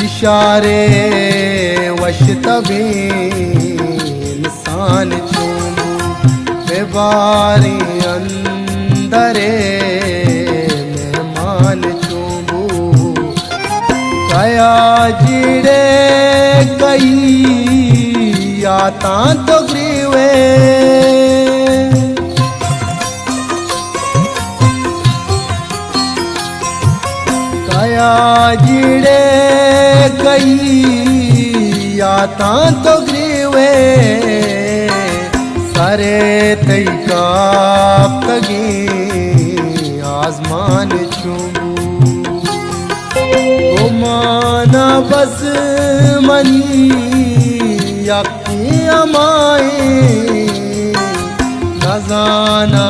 इशारे वश तभी इंसान चूमू बेबारी अंदरे मेहमान चूमू कया जिड़े कई आता तो ग्रीवे कया जिड़े कई आता तो ग्रीवे सरे तई काप तगी आसमान चूमू गुमाना बस मनी यकी अमाए नजाना